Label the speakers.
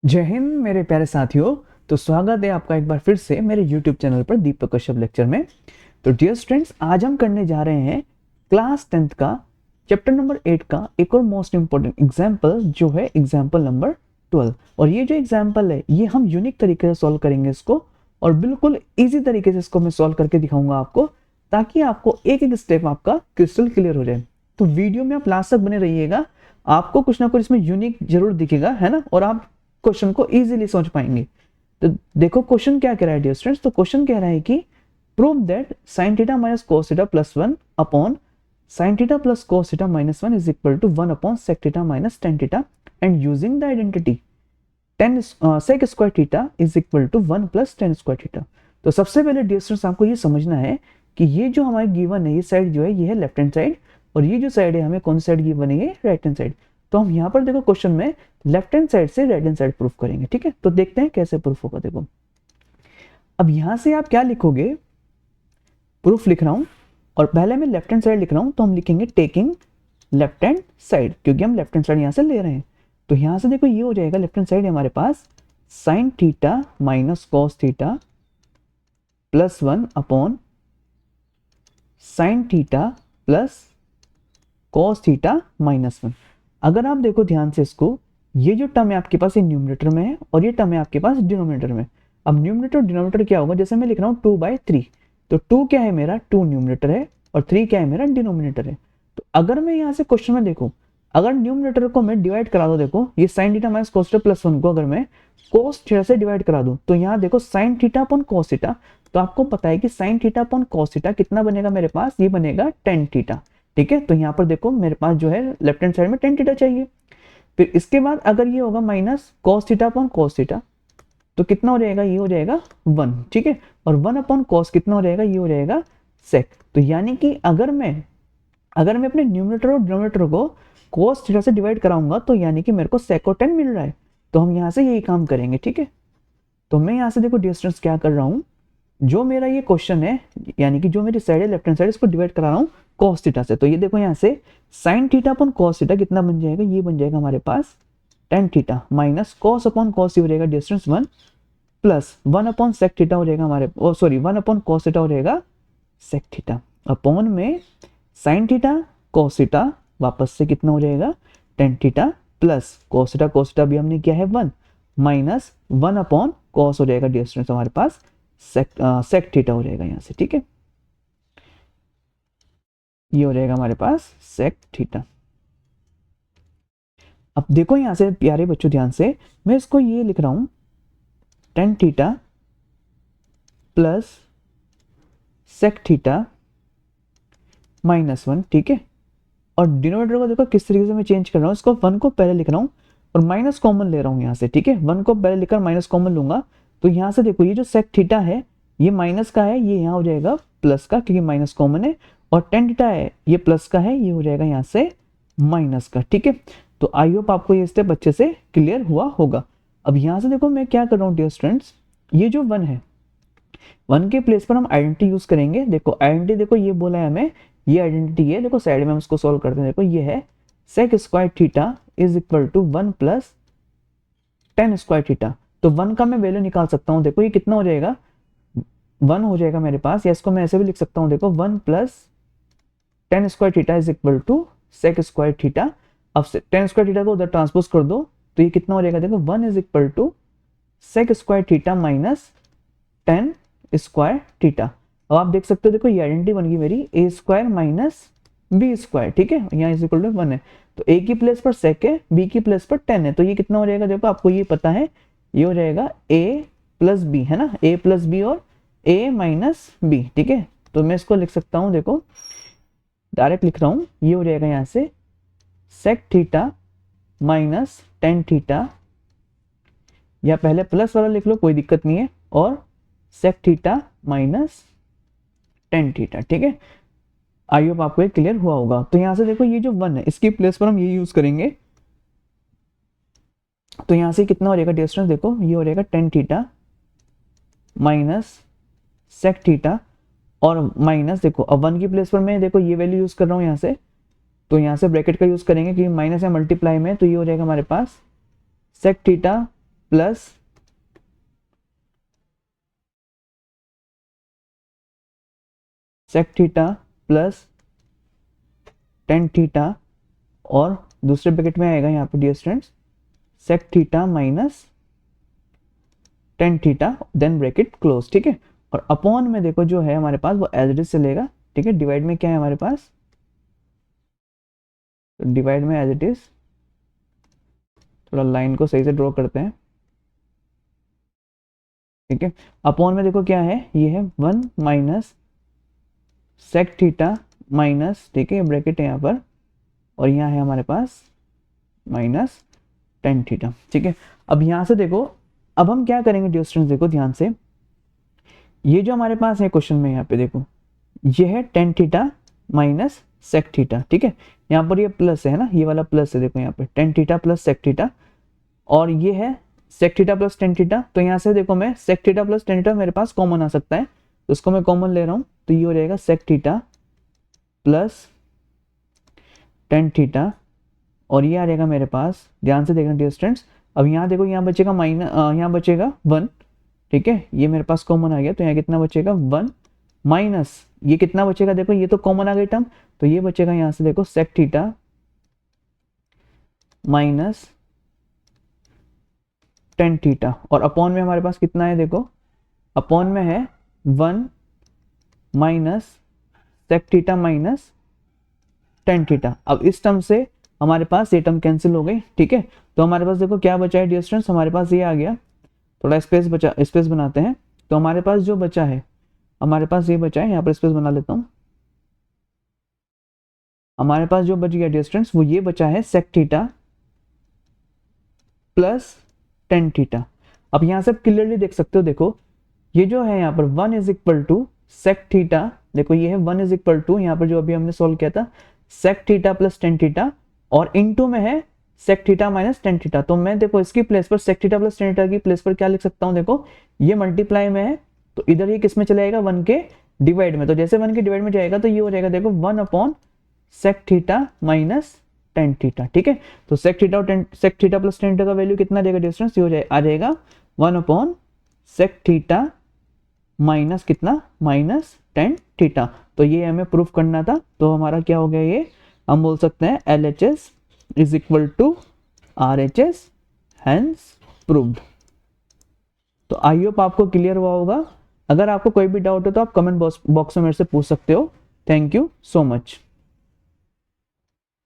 Speaker 1: जय हिंद मेरे प्यारे साथियों। तो स्वागत है आपका एक बार फिर से मेरे YouTube चैनल पर दीपक कश्यप लेक्चर में। तो डियर स्टूडेंट्स, आज हम करने जा रहे हैं क्लास 10th का चैप्टर नंबर 8 का एक और मोस्ट इंपॉर्टेंट एग्जाम्पल, जो है एग्जाम्पल नंबर 12। और ये जो एग्जाम्पल है ये हम यूनिक तरीके से सॉल्व करेंगे इसको, और बिल्कुल ईजी तरीके से इसको मैं सॉल्व करके दिखाऊंगा आपको, ताकि आपको एक एक स्टेप आपका क्रिस्टल क्लियर हो जाए। तो वीडियो में आप लास्ट तक बने रहिएगा, आपको कुछ ना कुछ इसमें यूनिक जरूर दिखेगा, है ना, और आप क्वेश्चन को इजीली समझ पाएंगे। तो देखो क्वेश्चन क्या कह रहा है डियर स्टूडेंट्स। तो क्वेश्चन कह रहा है कि prove that sin theta minus cos theta plus 1 upon sin theta plus cos theta minus 1 is equal to 1 upon sec theta minus tan theta and using the identity tan sec square theta is equal to 1 plus tan square theta. तो सबसे पहले dear students आपको ये समझना है कि ये जो हमारे गिवन है, ये साइड जो है ये है लेफ्ट हैंड साइड, और ये जो साइड है हमें कौन सी साइड गिवन है, ये राइट हैंड साइड। तो हम यहाँ पर देखो क्वेश्चन में लेफ्ट हैंड साइड से राइट हैंड साइड प्रूफ करेंगे, ठीक है। तो देखते हैं कैसे प्रूफ होगा। देखो अब यहां से आप क्या लिखोगे, प्रूफ लिख रहा हूं और पहले मैं लेफ्ट हैंड साइड लिख रहा हूं, तो हम लिखेंगे टेकिंग लेफ्ट हैंड साइड, क्योंकि हम लेफ्ट हैंड साइड यहां से ले रहे हैं। तो यहां से देखो ये हो जाएगा लेफ्ट हैंड साइड हमारे पास sine theta minus cos theta plus 1 upon sine theta plus cos theta minus 1। अगर आप देखो ध्यान से इसको, ये जो टर्म है आपके पास ये न्यूमरेटर में है और ये टर्म है आपके पास डिनोमिनेटर में। अब न्यूमरेटर और डिनोमिनेटर क्या होगा, जैसे मैं लिख रहा हूँ 2/3, तो 2 क्या है मेरा, 2 न्यूमरेटर है और 3 क्या है मेरा डिनोमिनेटर है। तो अगर मैं यहाँ से क्वेश्चन में देखूँ, अगर न्यूमरेटर को मैं डिवाइड करा दो, देखो ये sign theta minus cos theta plus 1 को अगर मैं कोस थीटा से डिवाइड करा दूं, तो यहाँ देखो sine theta upon cos theta, तो आपको पता है कि sine theta upon cos theta कितना बनेगा मेरे पास, ये बनेगा टेन थीटा, ठीक है। तो यहाँ पर देखो मेरे पास जो है लेफ्ट हैंड साइड में टेन थीटा चाहिए। फिर इसके बाद अगर ये होगा minus cos theta upon cos theta, तो कितना हो जाएगा, ये हो जाएगा 1, ठीक है। और 1 अपॉन कॉस कितना हो जाएगा, ये हो जाएगा सेक। तो यानी कि अगर मैं अपने न्यूमरेटर और डिनोमिनेटर को cos थीटा से डिवाइड कराऊंगा, तो यानी कि मेरे को सेकोटेन मिल रहा है। तो हम यहाँ से यही काम करेंगे, ठीक है। तो मैं यहाँ से देखो डिस्टेंस क्या कर रहा हूँ, जो मेरा ये क्वेश्चन है, यानी कि जो मेरी साइड है लेफ्ट हैंड साइड, इसको डिवाइड करा रहा हूँ cos थीटा से। तो ये देखो यहाँ से sin theta upon cos theta कितना बन जाएगा, ये बन जाएगा हमारे पास tan theta minus cos upon cos ये हो जाएगा distance 1 plus 1 upon sec theta हो जाएगा हमारे, सॉरी 1 अपॉन cos थीटा हो जाएगा sec थीटा अपॉन में sin थीटा cos थीटा वापस से कितना हो जाएगा tan theta plus cos theta भी हमने किया है 1 माइनस 1 अपॉन cos हो जाएगा डिस्टेंस हमारे पास सेक थीटा हो जाएगा यहाँ से, ठीक है। ये हो जाएगा हमारे पास सेक थीटा। अब देखो यहाँ से प्यारे बच्चों ध्यान से, मैं इसको ये लिख रहा हूं tan theta plus sec theta minus 1, ठीक है। और डिनोमिनेटर को देखो किस तरीके से मैं चेंज कर रहा हूँ, इसको 1 को पहले लिख रहा हूँ और माइनस कॉमन ले रहा हूँ यहाँ से, ठीक है। 1 को पहले लिखकर माइनस कॉमन लूंगा, तो यहाँ से देखो ये जो सेक थीटा है ये माइनस का है, ये यहाँ हो जाएगा प्लस का, क्योंकि माइनस कॉमन है। और टेन थीटा है ये प्लस का है, ये हो जाएगा यहाँ से माइनस का, ठीक है। तो आई होप आपको ये स्टेप अच्छे से क्लियर हुआ होगा। अब यहाँ से देखो मैं क्या कर रहा हूँ डियर स्टूडेंट्स, ये जो 1 है 1 के प्लेस पर हम आइडेंटिटी यूज करेंगे। देखो आइडेंटिटी, देखो ये बोला है हमें, ये आइडेंटिटी है, देखो साइड में हम इसको सोल्व करते हैं। देखो ये है sec square theta is equal to 1 plus tan square theta. तो 1 का मैं वैल्यू निकाल सकता हूँ, देखो ये कितना हो जाएगा, 1 हो जाएगा मेरे पास, या इसको मैं ऐसे भी लिख सकता हूँ, देखो 1 plus tan square theta is equal to sec square theta. अब टेन स्क्वायर थीटा को उधर ट्रांसपोज कर दो, तो ये कितना हो जाएगा, देखो 1 is equal to sec square theta minus tan square theta. अब आप देख सकते हो, देखो ये आइडेंटिटी बन गई मेरी ए स्क्वायर माइनस बी स्क्वायर, ठीक है। यहाँ इज इक्वल टू 1 है, तो ए की प्लेस पर सेक है, बी की प्लेस पर 10 है, तो ये कितना हो जाएगा, देखो आपको ये पता है, ये हो जाएगा ए प्लस बी, है ना, ए प्लस बी और ए माइनस बी, ठीक है। तो मैं इसको लिख सकता हूँ, देखो डायरेक्ट लिख रहा हूँ, ये हो जाएगा यहाँ से sec theta minus tan theta, या पहले प्लस वाला लिख लो कोई दिक्कत नहीं है, और sec theta minus tan theta, ठीक है। आई होप आपको ये क्लियर हुआ होगा। तो यहाँ से देखो ये जो 1 है इसकी प्लेस पर हम ये यूज करेंगे, तो यहाँ से कितना हो जाएगा डिस्टेंस, देखो ये हो जाएगा tan theta minus sec theta, और माइनस देखो अब 1 की प्लेस पर मैं देखो ये वैल्यू यूज कर रहा हूँ यहाँ से, तो यहाँ से ब्रैकेट का यूज करेंगे क्योंकि माइनस या मल्टीप्लाई में, तो ये हो जाएगा हमारे पास sec theta plus sec theta plus tan theta, और दूसरे ब्रैकेट में आएगा यहाँ पे dear students sec theta minus tan theta, then bracket close, ठीक है। और अपॉन में देखो जो है हमारे पास वो एज इट इज चलेगा, ठीक है। डिवाइड में क्या है हमारे पास, तो डिवाइड में एज इट इज, थोड़ा लाइन को सही से ड्रॉ करते हैं, ठीक है। अपॉन में देखो क्या है, ये है one minus sec theta minus, ठीक है, ब्रैकेट है यहाँ पर, और यहाँ है हमारे पास माइनस टेन थीटा, ठीक है। अब यहाँ से देखो, अब हम क्या करेंगे डियर स्टूडेंट्स, देखो ध्यान से, ये जो हमारे पास है क्वेश्चन में यहाँ पे देखो, ये है tan theta minus sec theta, ठीक है। यहाँ पर ये प्लस है ना, ये वाला प्लस है, देखो यहाँ पे tan theta plus sec theta, और ये है sec theta plus tan theta. तो यहाँ से देखो मैं sec theta plus tan theta मेरे पास कॉमन आ सकता है, तो उसको मैं कॉमन ले रहा हूँ, तो ये हो जाएगा sec theta plus tan theta, और ये आ जाएगा मेरे पास, ध्यान से देखना डियर स्टूडेंट्स। अब यहाँ देखो, यहाँ बचेगा माइनस, यहाँ बचेगा वन, ठीक है, ये मेरे पास कॉमन आ गया, तो यहाँ कितना बचेगा वन, माइनस ये कितना बचेगा, देखो ये तो कॉमन आ गई टर्म, तो ये बचेगा यहाँ से देखो sec theta minus tan theta, और अपॉन में हमारे पास कितना है, देखो अपॉन में है one minus sec theta minus tan theta. अब इस टर्म से हमारे पास ये टर्म कैंसिल हो गई, ठीक है। तो हमारे पास देखो क्या बचा है डियर स्टूडेंट्स, हमारे पास ये आ गया, थोड़ा स्पेस बचा, स्पेस बनाते हैं, तो हमारे पास जो बचा है, हमारे पास ये बचा है, यहाँ पर स्पेस बना लेता हूँ, हमारे पास जो बच गया डियर स्टूडेंट्स वो ये बचा है sec theta plus tan theta. अब यहाँ से आप क्लियरली देख सकते हो, देखो ये जो है यहाँ पर one is equal to sec theta, देखो ये है वन इज इक्वल टू, यहाँ पर जो अभी हमने सोल्व किया था sec theta plus tan theta, और इनटू में है sec theta minus tan theta. तो मैं देखो इसकी प्लेस पर sec theta plus tan theta की प्लेस पर क्या लिख सकता हूँ, देखो ये मल्टीप्लाई में है, तो इधर ये किस में चला जाएगा, वन के डिवाइड में, तो जैसे वन के डिवाइड में जाएगा तो ये हो जाएगा देखो one upon sec theta minus tan theta, ठीक है। तो सेक थीटा और sec theta plus tan theta का वैल्यू कितना देगा डिस्टेंस, ये हो जाए आ जाएगा one upon sec theta minus कितना, माइनस टेन थीटा। तो ये हमें प्रूफ करना था, तो हमारा क्या हो गया, ये हम बोल सकते हैं LHS is equal to RHS, hence proved. तो आई होप आपको क्लियर हुआ होगा। अगर आपको कोई भी डाउट हो तो आप कमेंट बॉक्स में मेरे से पूछ सकते हो। Thank you so much.